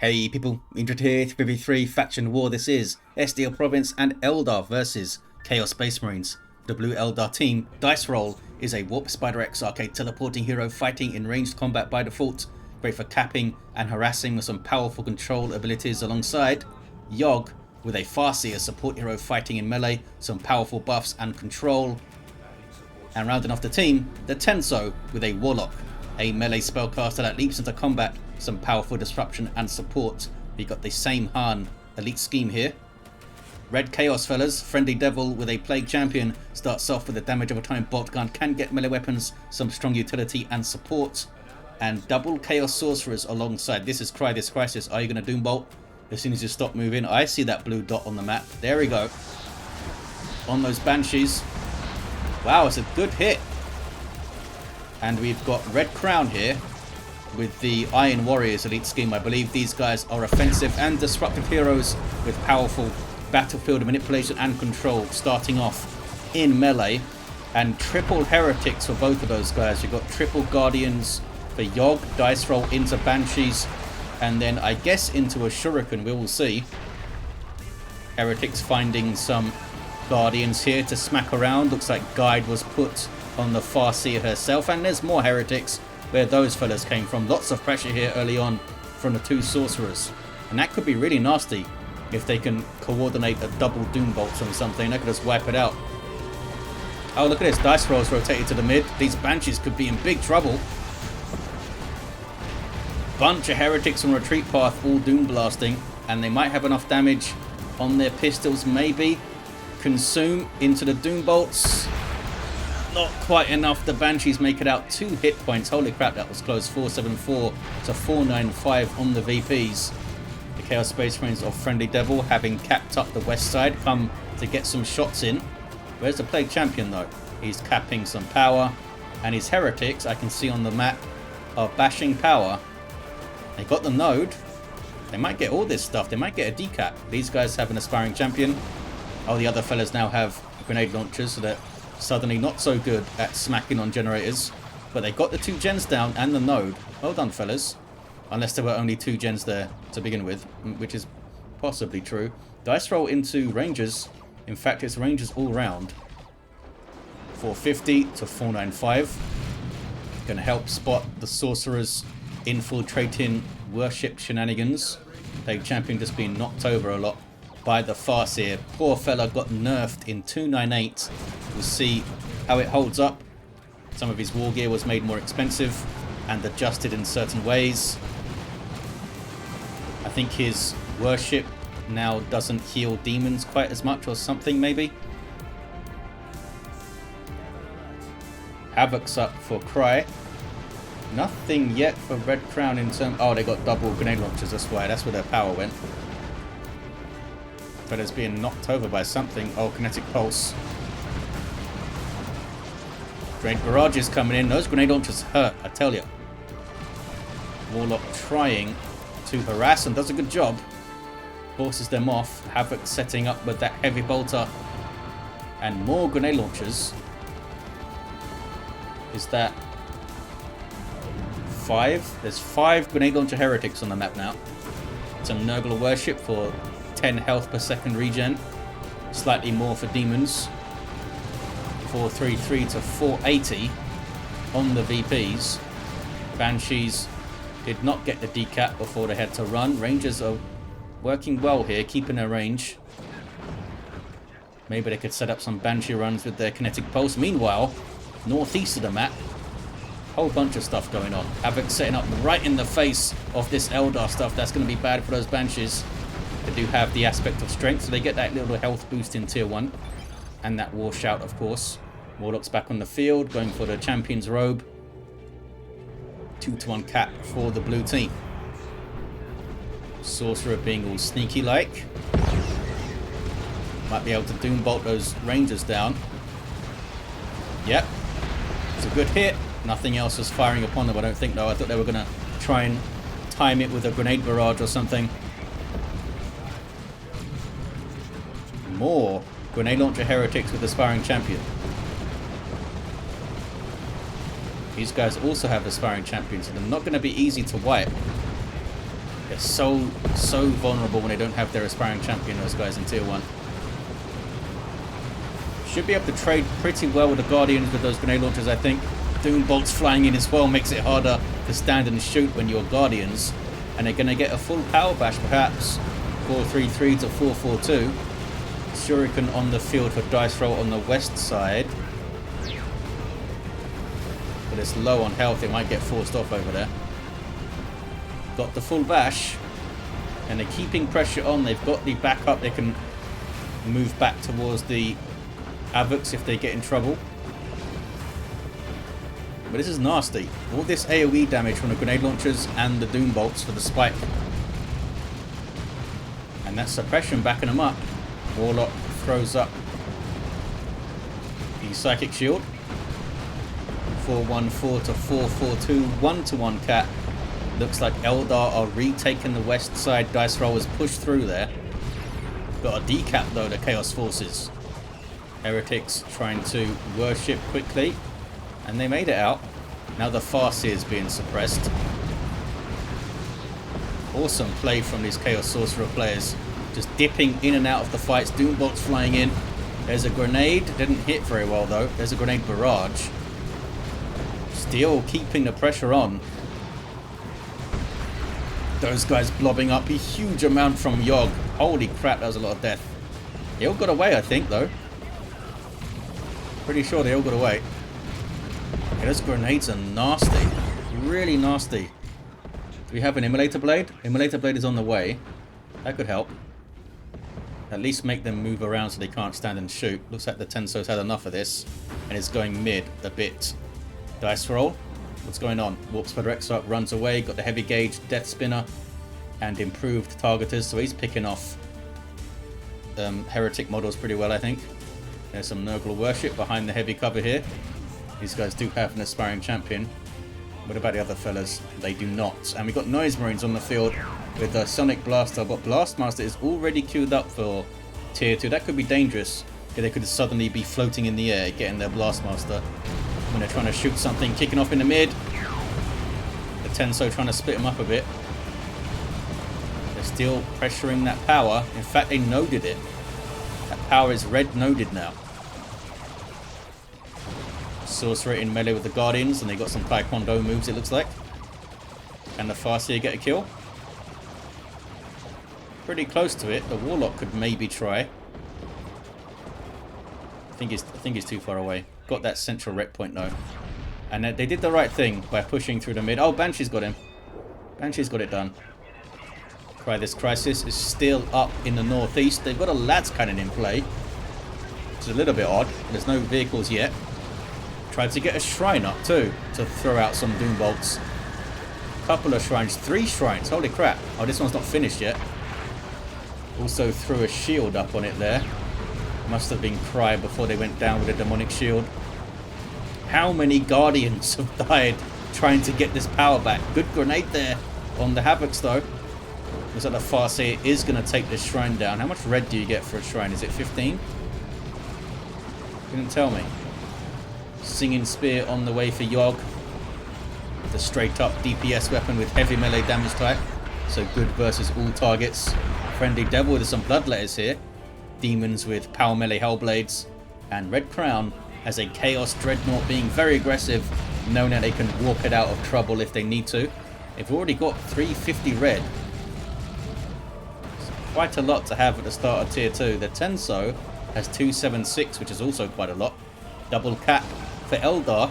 Hey people, Indrid here, 3v3 Faction War. This is SDL Province and Eldar versus Chaos Space Marines. The blue Eldar team, Dice Roll, is a Warp Spider Exarch, a teleporting hero fighting in ranged combat by default. Great for capping and harassing with some powerful control abilities alongside Yogg with a Farseer support hero fighting in melee, some powerful buffs and control. And rounding off the team, the Tenso with a Warlock, a melee spellcaster that leaps into combat, some powerful disruption and support. We got the same Han elite scheme here. Red Chaos fellas, friendly devil with a plague champion, starts off with a damage over time bolt gun, can get melee weapons, some strong utility and support. And double Chaos sorcerers alongside. This is Cry This Crisis. Are you going to Doom Bolt as soon as you stop moving? I see that blue dot on the map. There we go. On those Banshees. Wow, it's a good hit. And we've got Red Crown here with the Iron Warriors elite scheme. I believe these guys are offensive and disruptive heroes with powerful battlefield manipulation and control, starting off in melee. And triple heretics for both of those guys. You've got triple guardians for Yogg, dice roll into Banshees, and then I guess into a shuriken. We will see. Heretics finding some guardians here to smack around. Looks like guide was put on the Farseer herself, and there's more heretics where those fellas came from. Lots of pressure here early on from the two sorcerers, and that could be really nasty if they can coordinate a double doom bolt on something. They could just wipe it out. Oh, look at this, dice rolls rotated to the mid. These Banshees could be in big trouble. Bunch of heretics on retreat path, all doom blasting, and they might have enough damage on their pistols, maybe consume into the doom bolts. Not quite enough. The Banshees make it out 2 hit points. Holy crap, that was close. 474 to 495 on the VPs. The Chaos Space Marines of Friendly Devil, having capped up the west side, come to get some shots in. Where's the Plague Champion though? He's capping some power, and his heretics, I can see on the map, are bashing power. They got the node. They might get all this stuff. They might get a decap. These guys have an aspiring champion. Oh, the other fellas now have grenade launchers, so they're suddenly not so good at smacking on generators. But they got the 2 gens down and the node. Well done, fellas. Unless there were only 2 gens there to begin with, which is possibly true. Dice roll into Rangers. In fact, it's Rangers all round. 450 to 495. Gonna help spot the Sorcerers infiltrating worship shenanigans. Plague Champion just being knocked over a lot by the Farseer. Poor fella got nerfed in 298. We'll see how it holds up. Some of his war gear was made more expensive and adjusted in certain ways. I think his worship now doesn't heal demons quite as much or something, maybe. Havoc's up for Cry. Nothing yet for Red Crown in terms... Oh, they got double grenade launchers, that's why. That's where their power went. But it's being knocked over by something. Oh, kinetic pulse. Grenade barrages coming in. Those grenade launchers hurt, I tell you. Warlock trying to harass and does a good job. Forces them off. Havoc setting up with that heavy bolter. And more grenade launchers. Is that 5? There's 5 grenade launcher heretics on the map now. Some Nurgle worship for 10 health per second regen. Slightly more for demons. 433 to 480 on the VPs. Banshees did not get the decap before they had to run. Rangers are working well here, keeping their range. Maybe they could set up some Banshee runs with their kinetic pulse. Meanwhile, northeast of the map, whole bunch of stuff going on. Havoc setting up right in the face of this Eldar stuff. That's going to be bad for those Banshees. They do have the aspect of strength, so they get that little health boost in tier 1. And that war shout, of course. Warlock's back on the field, going for the champion's robe. 2-1 cap for the blue team. Sorcerer being all sneaky like. Might be able to doom bolt those Rangers down. Yep. It's a good hit. Nothing else was firing upon them, I don't think, though. I thought they were going to try and time it with a grenade barrage or something. More grenade launcher heretics with aspiring champion. These guys also have aspiring champions, and they're not going to be easy to wipe. They're They're so vulnerable when they don't have their aspiring champion, those guys in tier 1. Should be able to trade pretty well with the Guardians with those grenade launchers, I think. Doom bolts flying in as well makes it harder to stand and shoot when you're Guardians. And they're going to get a full power bash, perhaps. 4-3-3 to 4-4-2. Shuriken on the field for dice roll on the west side. But it's low on health, it might get forced off over there. Got the full bash. And they're keeping pressure on. They've got the backup. They can move back towards the Avocs if they get in trouble. But this is nasty. All this AoE damage from the grenade launchers and the Doom bolts for the spike. And that suppression backing them up. Warlock throws up the Psychic Shield. 4-1-4 to 4-4-2. 1-to-1 cat. Looks like Eldar are retaking the west side. Dice rollers push through there. Got a decap though, the Chaos Forces. Heretics trying to worship quickly. And they made it out. Now the Farseer is being suppressed. Awesome play from these Chaos Sorcerer players. Just dipping in and out of the fights. Doom bolts flying in. There's a grenade. Didn't hit very well though. There's a grenade barrage. Still keeping the pressure on. Those guys blobbing up a huge amount from Yogg. Holy crap, that was a lot of death. They all got away, I think, though. Pretty sure they all got away. Yeah, those grenades are nasty. Really nasty. Do we have an Immolator Blade? Immolator Blade is on the way. That could help. At least make them move around so they can't stand and shoot. Looks like the Tenso's had enough of this. And is going mid a bit. Dice roll. What's going on? Warp Spider Exarch runs away. Got the heavy gauge, Death Spinner, and improved targeters. So he's picking off heretic models pretty well, I think. There's some Nurgle worship behind the heavy cover here. These guys do have an aspiring champion. What about the other fellas? They do not. And we've got Noise Marines on the field with a Sonic Blaster, but Blastmaster is already queued up for tier 2. That could be dangerous. Yeah, they could suddenly be floating in the air, getting their Blastmaster when they're trying to shoot something, kicking off in the mid. The Tenso trying to split them up a bit. They're still pressuring that power. In fact, they noded it. That power is red noded now. Sorcerer in melee with the Guardians, and they got some Taekwondo moves, it looks like. Can the Farseer get a kill? Pretty close to it. The Warlock could maybe try. I think he's too far away. Got that central rep point though. And they did the right thing by pushing through the mid. Oh, Banshee's got him. Banshee's got it done. Cry This Crisis is still up in the northeast. They've got a Lads Cannon in play, which is a little bit odd. There's no vehicles yet. Tried to get a shrine up too, to throw out some Doom bolts. Couple of shrines, 3 shrines, holy crap. Oh, this one's not finished yet. Also threw a shield up on it there. Must have been Cry before they went down with a demonic shield. How many Guardians have died trying to get this power back? Good grenade there on the Havocs though. Looks like the Farseer is going to take this shrine down. How much red do you get for a shrine? Is it 15? Couldn't tell me. Singing Spear on the way for Yogg. The straight up DPS weapon with heavy melee damage type. So good versus all targets. Friendly Devil with some bloodletters here. Demons with power melee Hellblades. And Red Crown as a Chaos Dreadnought being very aggressive, knowing that they can warp it out of trouble if they need to. They've already got 350 red. It's quite a lot to have at the start of tier 2. The Tenso has 276, which is also quite a lot. Double cap for Eldar.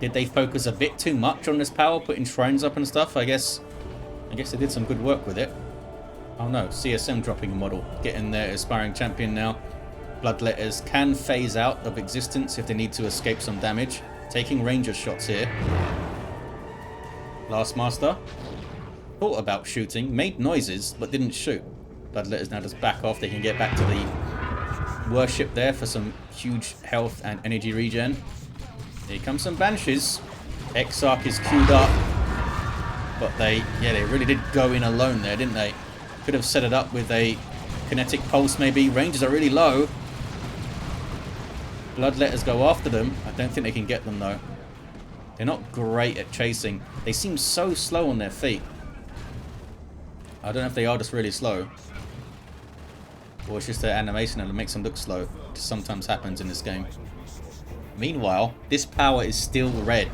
Did they focus a bit too much on this power, putting shrines up and stuff? I guess they did some good work with it. Oh no, CSM dropping a model. Getting their aspiring champion now. Bloodletters can phase out of existence if they need to escape some damage. Taking ranger shots here. Last Master. Thought about shooting, made noises, but didn't shoot. Bloodletters now just back off. They can get back to the worship there for some huge health and energy regen. Here comes some Banshees. Exarch is queued up. But they really did go in alone there, didn't they? Could have set it up with a kinetic pulse maybe. Ranges are really low. Bloodletters go after them. I don't think they can get them though. They're not great at chasing. They seem so slow on their feet. I don't know if they are just really slow. Or it's just their animation that makes them look slow. It sometimes happens in this game. Meanwhile, this power is still red.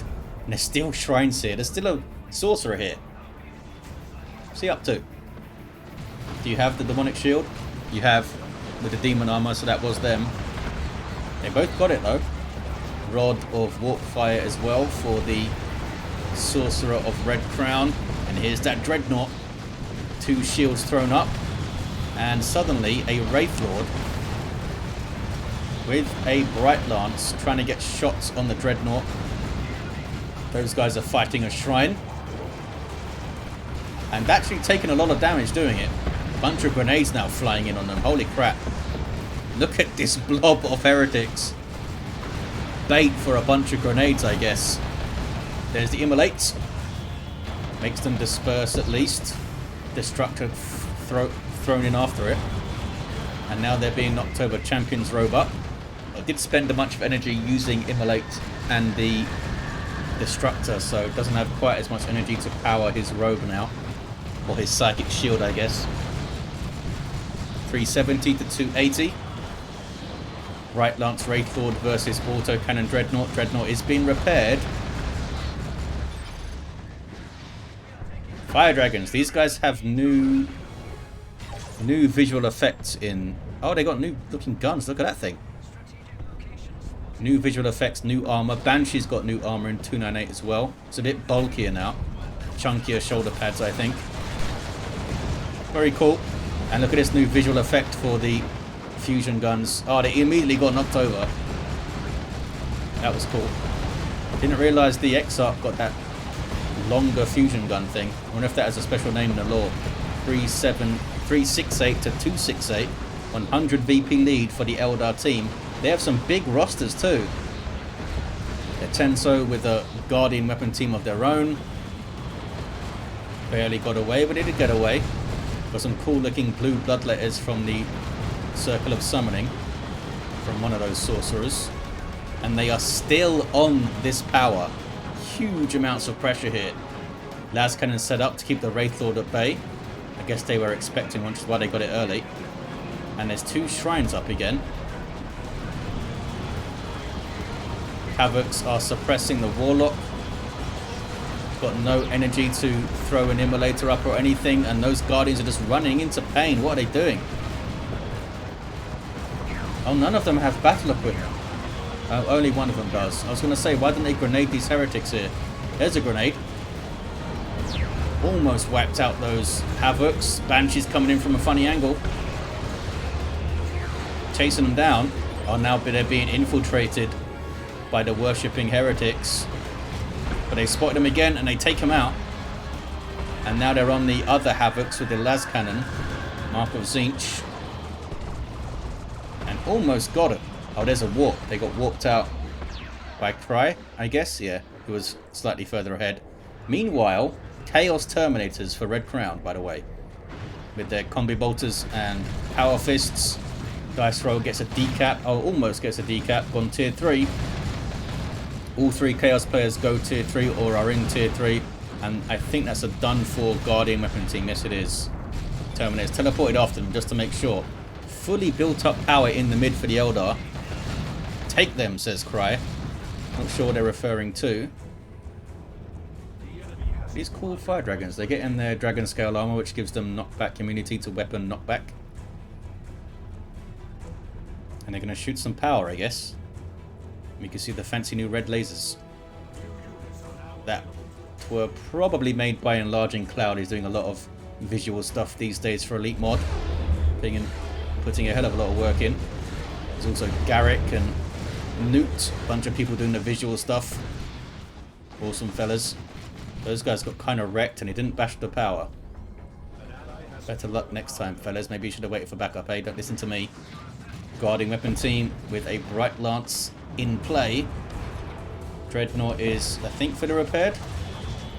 And there's still shrines here. There's still a sorcerer here. What's he up to? Do you have the demonic shield? You have with the demon armor, so that was them. They both got it though. Rod of warp fire as well for the sorcerer of red crown. And here's that dreadnought. 2 shields thrown up. And suddenly a Wraith Lord with a Bright Lance trying to get shots on the dreadnought. Those guys are fighting a shrine. And actually taking a lot of damage doing it. Bunch of grenades now flying in on them. Holy crap. Look at this blob of heretics. Bait for a bunch of grenades, I guess. There's the Immolates. Makes them disperse at least. Destructor thrown in after it. And now they're being knocked over. Champion's robe up. I did spend a bunch of energy using Immolate and the Destructor, so it doesn't have quite as much energy to power his robe now. Or his psychic shield, I guess. 370 to 280. Bright Lance Wraith Lord versus Auto Cannon Dreadnought. Dreadnought is being repaired. Fire Dragons. These guys have new visual effects in... Oh, they got new looking guns. Look at that thing. New visual effects, new armor. Banshee's got new armor in 298 as well. It's a bit bulkier now. Chunkier shoulder pads, I think. Very cool. And look at this new visual effect for the fusion guns. Oh, they immediately got knocked over. That was cool. Didn't realise the Exarch got that longer fusion gun thing. I wonder if that has a special name in the lore. 368 to 268. 100 VP lead for the Eldar team. They have some big rosters too. They're Tenso with a Guardian weapon team of their own. Barely got away, but they did get away. Got some cool looking blue blood letters from the Circle of Summoning. From one of those sorcerers. And they are still on this power. Huge amounts of pressure here. Las Cannon set up to keep the Wraith Lord at bay. I guess they were expecting one, which is why they got it early. And there's 2 shrines up again. Havocs are suppressing the Warlock. Got no energy to throw an Immolator up or anything, and those Guardians are just running into pain. What are they doing? Oh, none of them have battle equipment. Oh, only one of them does. I was going to say, why didn't they grenade these heretics here? There's a grenade. Almost wiped out those Havocs. Banshee's coming in from a funny angle. Chasing them down. Oh, now they're being infiltrated by the worshipping heretics. But they spotted them again and they take them out. And now they're on the other Havocs with the Las Cannon. Mark of Zinch. And almost got it. Oh, there's a warp. They got warped out by Cry, I guess. Yeah, it was slightly further ahead. Meanwhile, Chaos Terminators for Red Crown, by the way. With their Combi Bolters and Power Fists. Dice Roll gets a decap. Oh, almost gets a decap. Gone Tier 3. All 3 Chaos players go Tier 3 or are in Tier 3. And I think that's a done for Guardian weapon team. Yes, it is. Terminators teleported after them just to make sure. Fully built up power in the mid for the Eldar. Take them, says Cry. Not sure what they're referring to. These cool fire dragons. They get in their dragon scale armor, which gives them knockback immunity to weapon knockback. And they're going to shoot some power, I guess. We can see the fancy new red lasers. That were probably made by Enlarging Cloud. He's doing a lot of visual stuff these days for Elite Mod. Putting a hell of a lot of work in. There's also Garrick and Newt. A bunch of people doing the visual stuff. Awesome fellas. Those guys got kind of wrecked and he didn't bash the power. Better luck next time, fellas. Maybe you should have waited for backup, eh? Don't listen to me. Guarding weapon team with a Bright Lance in play. Dreadnought is, I think, fully repaired.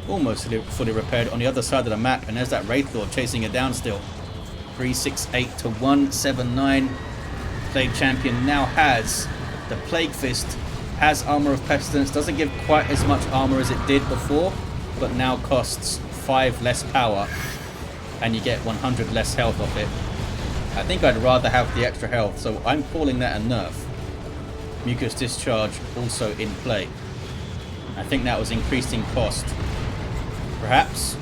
Almost fully repaired on the other side of the map. And there's that Wraith Lord chasing it down still. 368 to 179. Plague Champion now has the Plague Fist. Has Armor of Pestilence. Doesn't give quite as much armor as it did before. But now costs 5 less power. and you get 100 less health off it. I think I'd rather have the extra health, so I'm calling that a nerf. Mucus Discharge also in play. I think that was increased in cost. Perhaps?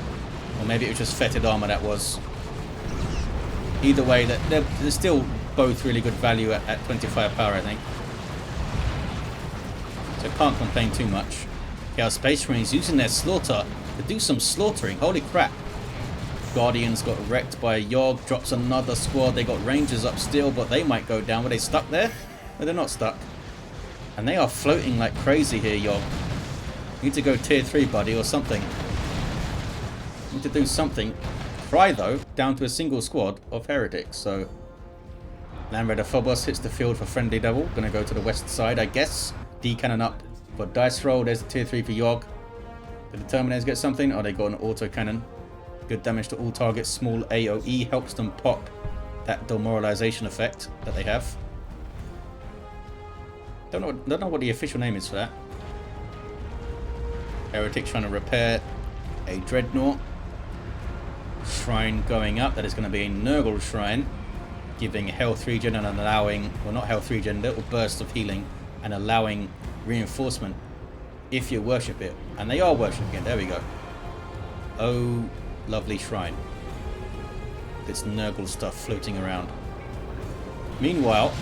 Or maybe it was just fetid armor that was. Either way, they're still both really good value at 25 power, I think. So can't complain too much. Chaos Space Marines using their slaughter to do some slaughtering. Holy crap. Guardians got wrecked by Yogg. Drops another squad. They got Rangers up still, but they might go down. Were they stuck there? No, they're not stuck. And they are floating like crazy here, Yogg. You need to go tier 3, buddy, or something. You need to do something. Fry, though, down to a single squad of heretics. So, Land Raider Phobos hits the field for Friendly Devil. Gonna go to the west side, I guess. D-cannon up for Dice Roll. There's a tier 3 for Yogg. Did the Terminators get something? Oh, they got an auto cannon. Good damage to all targets. Small AoE helps them pop that demoralization effect that they have. Don't know what the official name is for that. Heretic trying to repair a Dreadnought. Shrine going up. That is going to be a Nurgle Shrine, giving health regen and allowing, well, not health regen, little bursts of healing, and allowing reinforcement if you worship it. And they are worshipping it. There we go. Oh, lovely shrine. This Nurgle stuff floating around. Meanwhile,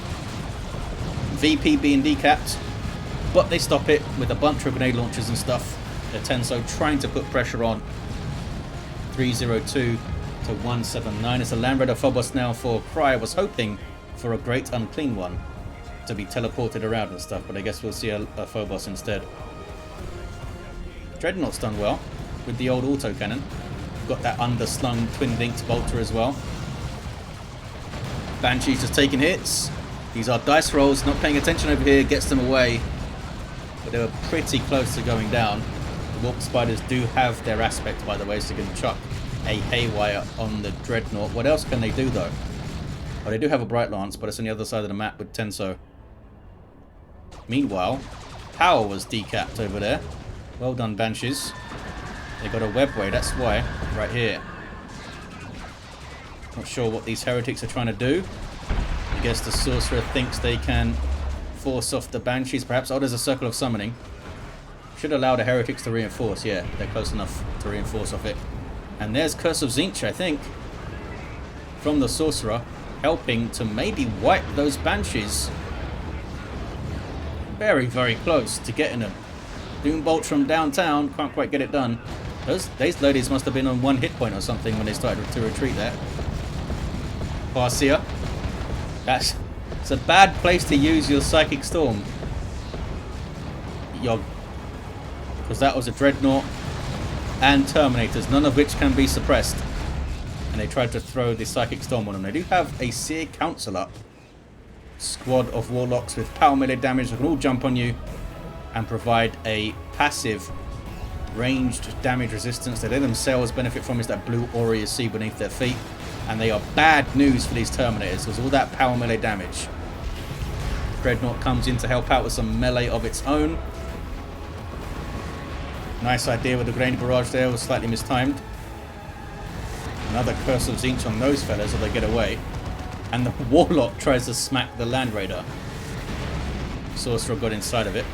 VP being decapped, but they stop it with a bunch of grenade launchers and stuff. The Tenso trying to put pressure on. 302 to 179. It's a Land Raider Phobos now for Cry. I was hoping for a Great Unclean one to be teleported around and stuff, but I guess we'll see a Phobos instead. Dreadnought's done well with the old autocannon. Got that underslung twin-linked bolter as well. Banshee's just taking hits. These are dice rolls, not paying attention over here, gets them away. But they were pretty close to going down. The Warp Spiders do have their aspect, by the way, so you can chuck a Haywire on the Dreadnought. What else can they do, though? Oh, they do have a Bright Lance, but it's on the other side of the map with Tenso. Meanwhile, Power was decapped over there. Well done, Banshees. They got a webway, that's why, right here. Not sure what these heretics are trying to do. I guess the Sorcerer thinks they can force off the Banshees, perhaps. Oh, there's a Circle of Summoning. Should allow the heretics to reinforce. Yeah, they're close enough to reinforce off it. And there's Curse of Tzeentch, I think, from the Sorcerer, helping to maybe wipe those Banshees. Very, very close to getting them. Doombolt from downtown, can't quite get it done. These ladies must have been on 1 hit point or something when they started to retreat there. Farseer. It's a bad place to use your Psychic Storm, Yogg, because that was a Dreadnought and Terminators, none of which can be suppressed. And they tried to throw the Psychic Storm on them. They do have a Seer Council up. Squad of Warlocks with power melee damage that can all jump on you and provide a passive ranged damage resistance that they themselves benefit from. Is that blue aura you see beneath their feet. And they are bad news for these Terminators because all that power melee damage. Dreadnought comes in to help out with some melee of its own. Nice idea with the grenade barrage there, was slightly mistimed. Another Curse of Tzeentch on those fellas, or they get away. And the Warlock tries to smack the Land Raider. Sorcerer got inside of it.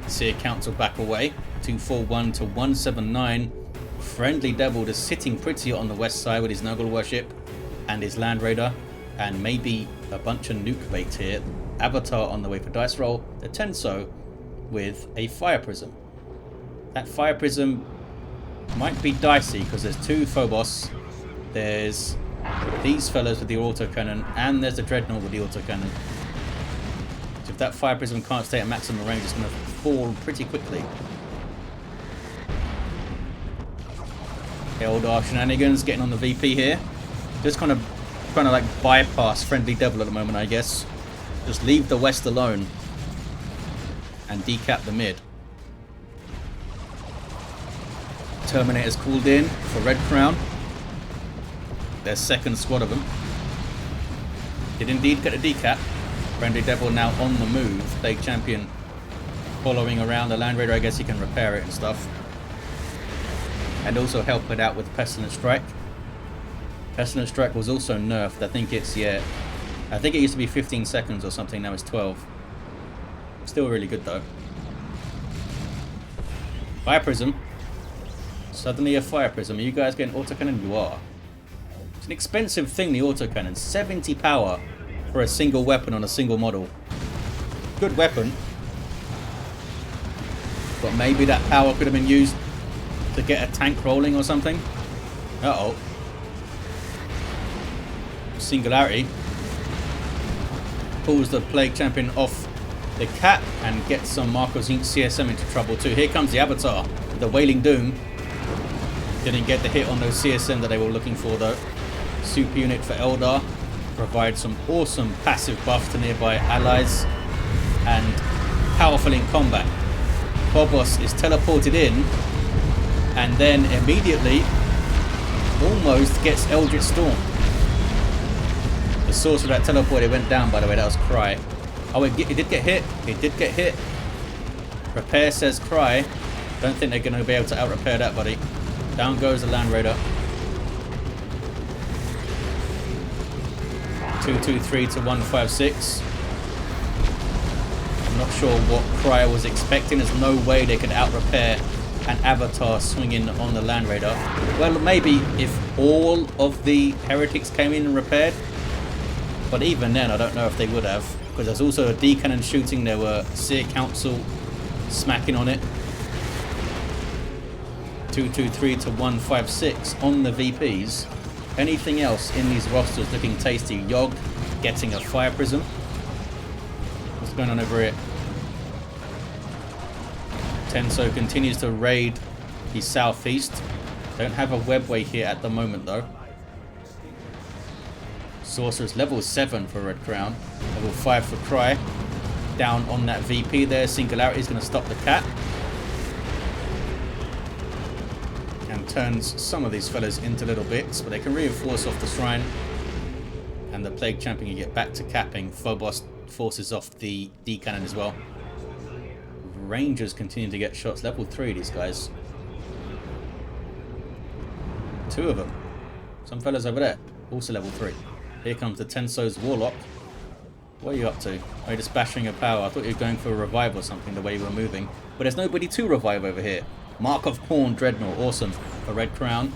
Seer Council back away. 241 to 179. Friendly Devil is sitting pretty on the west side with his Nurgle Worship and his Land Raider. And maybe a bunch of nuke bait here. Avatar on the way for dice roll. The Tenso with a Fire Prism. That Fire Prism might be dicey because there's 2 Phobos. There's these fellas with the autocannon, and there's the Dreadnought with the autocannon. So if that Fire Prism can't stay at maximum range, it's going to fall pretty quickly. Eldar shenanigans getting on the VP here. Just kind of trying to like bypass Friendly Devil at the moment, I guess. Just leave the west alone and decap the mid. Terminators called in for Red Crown. Their second squad of them. Did indeed get a decap. Friendly Devil now on the move. Plague Champion following around the Land Raider. I guess he can repair it and stuff. And also help it out with Pestilent Strike. Pestilent Strike was also nerfed. I think it's, yeah, I think it used to be 15 seconds or something. Now it's 12. Still really good though. Fire Prism. Suddenly a Fire Prism. Are you guys getting autocannon? You are. It's an expensive thing, the autocannon. 70 power for a single weapon on a single model. Good weapon. But maybe that power could have been used to get a tank rolling or something. Uh-oh. Singularity pulls the Plague Champion off the cap and gets some Marco Zinc CSM into trouble too. Here comes the Avatar, the Wailing Doom. Didn't get the hit on those CSM that they were looking for though. Super unit for Eldar. Provides some awesome passive buff to nearby allies. And powerful in combat. Phobos is teleported in. And then immediately almost gets Eldritch Storm. The Sorcerer that teleported went down, by the way. That was Cry. Oh, it did get hit. It did get hit. Repair says Cry. Don't think they're going to be able to out-repair that, buddy. Down goes the Land Raider. 223 to 156. I'm not sure what Cry was expecting. There's no way they could out-repair an Avatar swinging on the Land Raider. Well, maybe if all of the Heretics came in and repaired. But even then, I don't know if they would have. Because there's also a D-cannon shooting. There were Seer Council smacking on it. 223 to 156 on the VPs. Anything else in these rosters looking tasty? Yogg getting a Fire Prism. What's going on over here? Tenso continues to raid the southeast. Don't have a webway here at the moment though. Sorcerer's level 7 for Red Crown. Level 5 for Cry. Down on that VP there. Singularity is going to stop the cat. And turns some of these fellas into little bits. But they can reinforce off the shrine. And the Plague Champion can get back to capping. Phobos forces off the D-cannon as well. Rangers continue to get shots. Level 3, these guys. 2 of them. Some fellas over there. Also level 3. Here comes the Tenso's Warlock. What are you up to? Are you just bashing your power? I thought you were going for a revive or something the way you were moving. But there's nobody to revive over here. Mark of Khorne Dreadnought. Awesome. For Red Crown.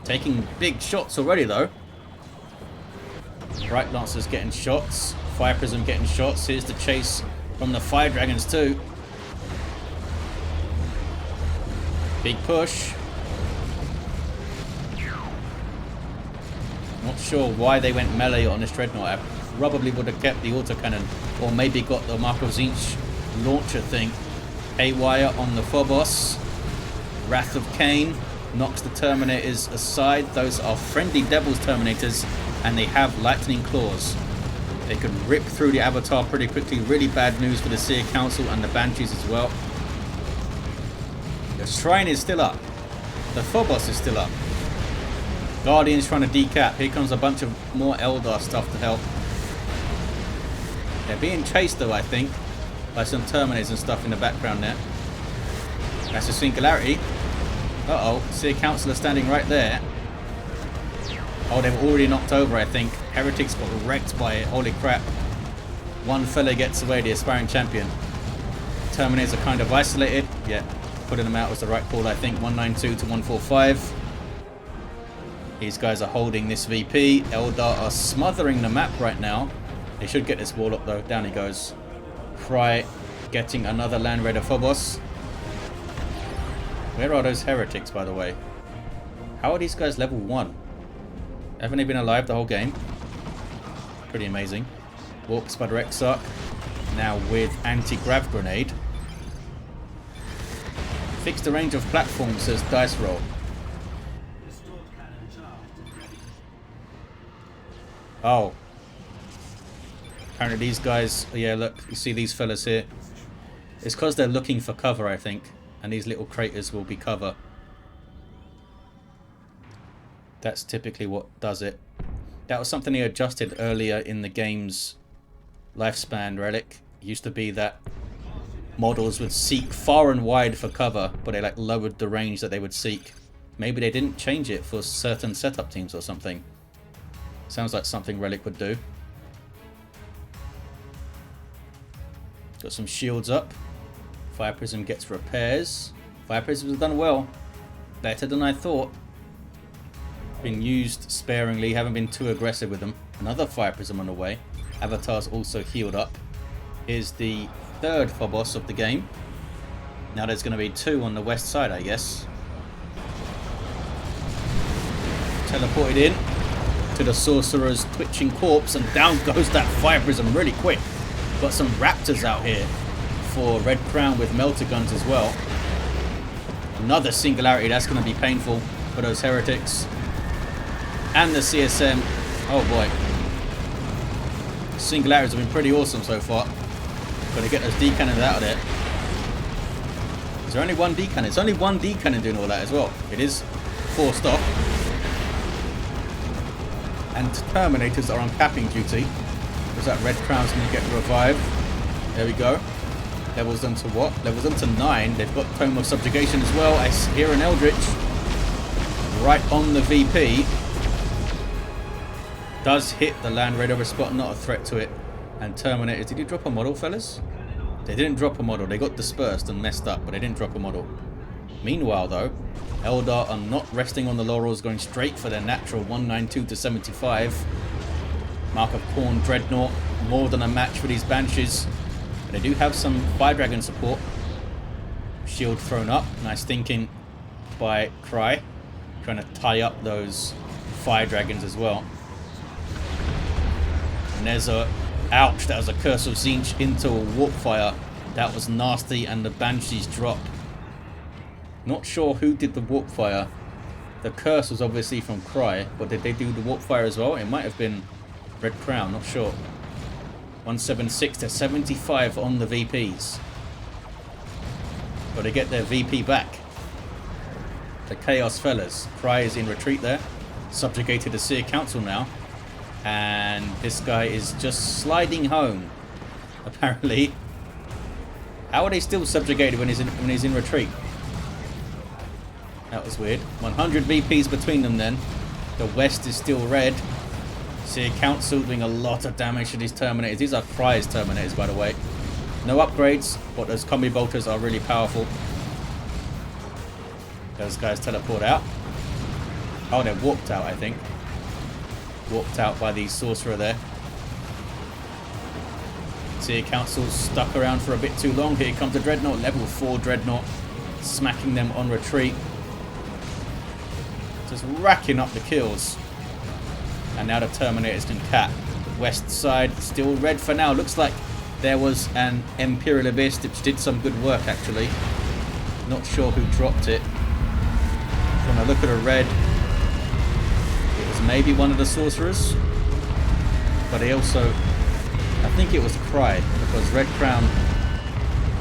Taking big shots already though. Bright Lancers getting shots. Fire Prism getting shots. Here's the chase from the Fire Dragons too. Big push. Not sure why they went melee on this Dreadnought. I probably would have kept the autocannon. Or maybe got the Marco Zinch launcher thing. Haywire on the Phobos. Wrath of Cain knocks the Terminators aside. Those are friendly Devil's Terminators. And they have Lightning Claws. They could rip through the Avatar pretty quickly. Really bad news for the Seer Council and the Banshees as well. The Shrine is still up. The Phobos is still up. Guardian's trying to decap. Here comes a bunch of more Eldar stuff to help. They're being chased though, I think, by some Terminators and stuff in the background there. That's a Singularity. Uh-oh. Seer Council are standing right there. Oh, they've already knocked over, I think. Heretics got wrecked by it. Holy crap. One fella gets away, the Aspiring Champion. Terminators are kind of isolated. Yeah, putting them out was the right call, I think. 192 to 145. These guys are holding this VP. Eldar are smothering the map right now. They should get this Warlock though. Down he goes. Cry getting another Land Raider Phobos. Where are those Heretics, by the way? How are these guys level 1? Haven't they been alive the whole game? Pretty amazing. Warp Spider Exarch. Now with anti-grav grenade. Fix the range of platforms, says Dice Roll. Oh. Apparently these guys... Yeah, look. You see these fellas here? It's because they're looking for cover, I think. And these little craters will be cover. That's typically what does it. That was something they adjusted earlier in the game's lifespan, Relic. It used to be that models would seek far and wide for cover, but they like lowered the range that they would seek. Maybe they didn't change it for certain setup teams or something. Sounds like something Relic would do. Got some shields up. Fire Prism gets repairs. Fire Prisms have done well. Better than I thought. Been used sparingly, haven't been too aggressive with them. Another Fire Prism on the way. Avatar's also healed up. Here's the third Phobos of the game. Now there's going to be 2 on the west side, I guess. Teleported in to the Sorcerer's twitching corpse, and down goes that Fire Prism really quick. Got some Raptors out here for Red Crown with Melter Guns as well. Another Singularity, that's going to be painful for those Heretics. And the CSM. Oh boy. Singularities have been pretty awesome so far. Gotta get those D-cannons out of there. Is there only one D-cannon? It's only one D-cannon doing all that as well. It is forced off. And Terminators are on capping duty. Because that Red Crown's going to get revived. There we go. Levels them to what? Levels them to 9. They've got Tome of Subjugation as well. I hear an Eldritch. Right on the VP. Does hit the Land Raider spot, not a threat to it. And Terminators. Did he drop a model, fellas? They didn't drop a model. They got dispersed and messed up, but they didn't drop a model. Meanwhile, though, Eldar are not resting on the laurels, going straight for their natural 192 to 75. Mark of Khorne Dreadnought, more than a match for these Banshees. But they do have some Fire Dragon support. Shield thrown up. Nice thinking by Cry. Trying to tie up those Fire Dragons as well. Neza, ouch, that was a Curse of Tzeentch into a Warp Fire. That was nasty, and the Banshees drop. Not sure who did the Warp Fire. The Curse was obviously from Cry, but did they do the Warp Fire as well? It might have been Red Crown, not sure. 176 to 75 on the VPs. But they get their VP back. The Chaos fellas. Cry is in retreat there. Subjugated the Seer Council now. And this guy is just sliding home, apparently. How are they still subjugated when he's in retreat? That was weird. 100 VPs between them then. The west is still red. Seer Council doing a lot of damage to these Terminators. These are Cry's Terminators, by the way. No upgrades, but those Combi Bolters are really powerful. Those guys teleport out. Oh, they're warped out, I think. Warped out by the Sorcerer there. Seer Council stuck around for a bit too long. Here comes the Dreadnought, level 4 Dreadnought, smacking them on retreat. Just racking up the kills. And now the Terminators can cap. The west side still red for now. Looks like there was an Imperial Abyss which did some good work actually. Not sure who dropped it. When I look at a red, maybe one of the Sorcerers, but he also, I think it was Cry, because Red Crown,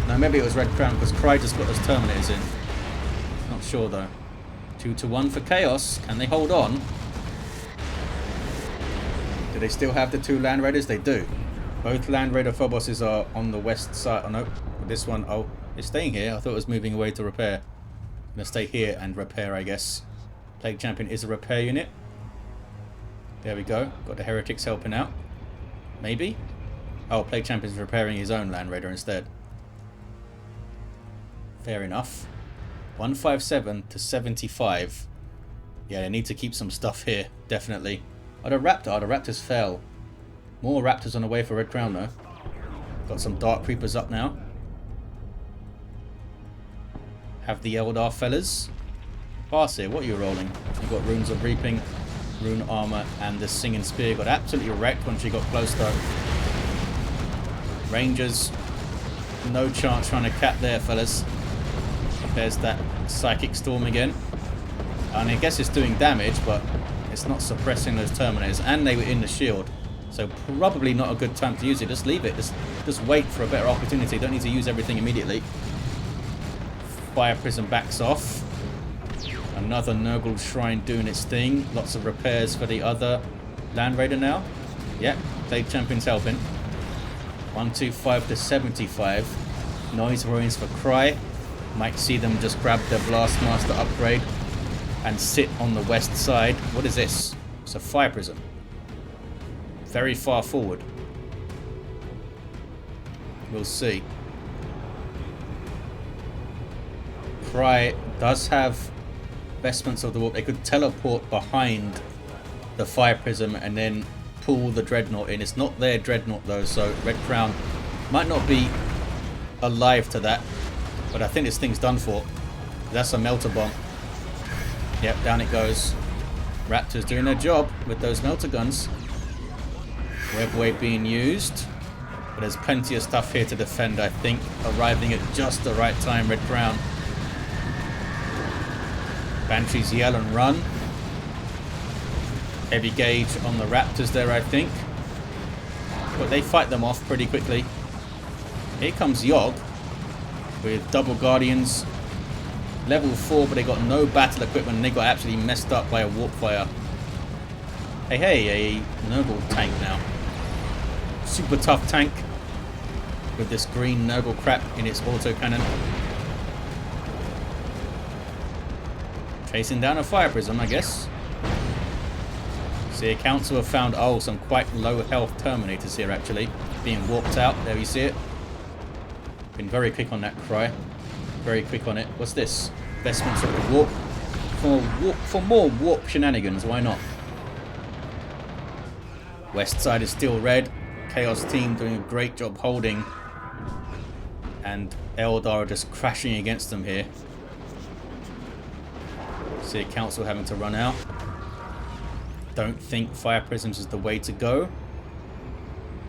no, maybe it was Red Crown because Cry just got those Terminators in. Not sure though. 2 to 1 for Chaos. Can they hold on? Do they still have the 2 Land Raiders? They do. Both Land Raider Phoboses are on the west side. Oh no, this one, oh, it's staying here. I thought it was moving away to repair. I'm gonna stay here and repair, I guess. Plague Champion is a repair unit. There we go. Got the Heretics helping out. Maybe? Oh, Plague Champion's repairing his own Land Raider instead. Fair enough. 157 to 75. Yeah, they need to keep some stuff here. Definitely. Oh, the Raptor. Oh, the Raptors fell. More Raptors on the way for Red Crown, though. Got some Dark Creepers up now. Have the Eldar fellas. Farseer, what are you rolling? You've got Runes of Reaping, Rune Armor, and the Singing Spear. Got absolutely wrecked when she got close, though. Rangers, no chance trying to cap there, fellas. There's that Psychic Storm again. And I guess it's doing damage, but it's not suppressing those Terminators. And they were in the shield. So probably not a good time to use it. Just leave it. Just wait for a better opportunity. Don't need to use everything immediately. Fire Prism backs off. Another Nurgle Shrine doing its thing. Lots of repairs for the other Land Raider now. Yep, Plague Champion's helping. 125 to 75. Noise Ruins for Cry. Might see them just grab their Blastmaster upgrade and sit on the west side. What is this? It's a Fire Prism. very far forward. We'll see. Cry does have vestments of the warp. They could teleport behind the fire prism and then pull the dreadnought in. It's not their dreadnought though, so Red Crown might not be alive to that, but I think this thing's done for. That's a melter bomb. Yep, down it goes. Raptors doing their job with those melter guns. Web wave being used, but there's plenty of stuff here to defend, I think. Arriving at just the right time, Red Crown. Banshees yell and run. Heavy gauge on the Raptors there, I think. But they fight them off pretty quickly. Here comes Yogg with double Guardians. Level 4, but they got no battle equipment and they got absolutely messed up by a warp fire. Hey, a noble tank now. Super tough tank with this green noble crap in its autocannon. Chasing down a fire prism, I guess. See, a council have found, some quite low health Terminators here actually. Being warped out, there you see it. Been very quick on that Cry. Very quick on it. What's this? Vestments of the warp. For more warp shenanigans, why not? West side is still red. Chaos team doing a great job holding. And Eldar are just crashing against them here. See a council having to run out. Don't think fire prisms is the way to go.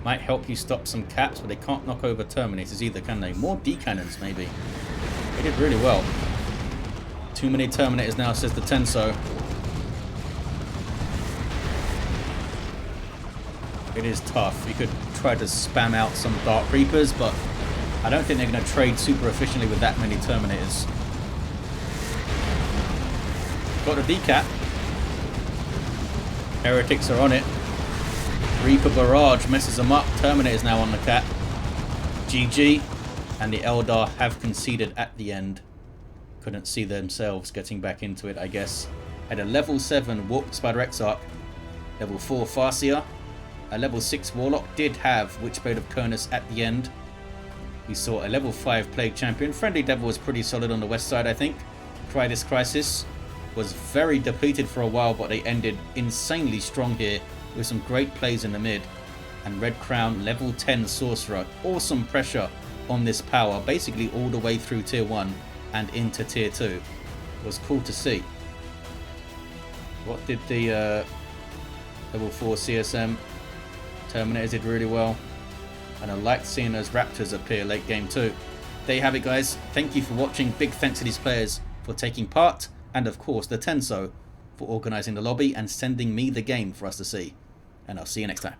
Might help you stop some caps, but they can't knock over Terminators either, can they? More D-cannons, maybe. They did really well. Too many Terminators now, says the Tenso. It is tough. You could try to spam out some Dark Reapers, but I don't think they're going to trade super efficiently with that many Terminators. Got a decap. Heretics are on it. Reaper Barrage messes them up. Terminator's now on the cap. GG. And the Eldar have conceded at the end. Couldn't see themselves getting back into it, I guess. Had a level 7 Warped Spider Exarch. Level 4 Farseer. A level 6 Warlock did have Witchblade of Kernus at the end. We saw a level 5 Plague Champion. Friendly Devil was pretty solid on the west side, I think. This Crisis was very depleted for a while, but they ended insanely strong here with some great plays in the mid. And Red Crown, level 10 Sorcerer. Awesome pressure on this power, basically all the way through tier 1 and into tier 2. It was cool to see. What did the level 4 CSM? Terminators did really well. And I liked seeing those Raptors appear late game too. There you have it, guys. Thank you for watching. Big thanks to these players for taking part. And of course the Tenso for organising the lobby and sending me the game for us to see. And I'll see you next time.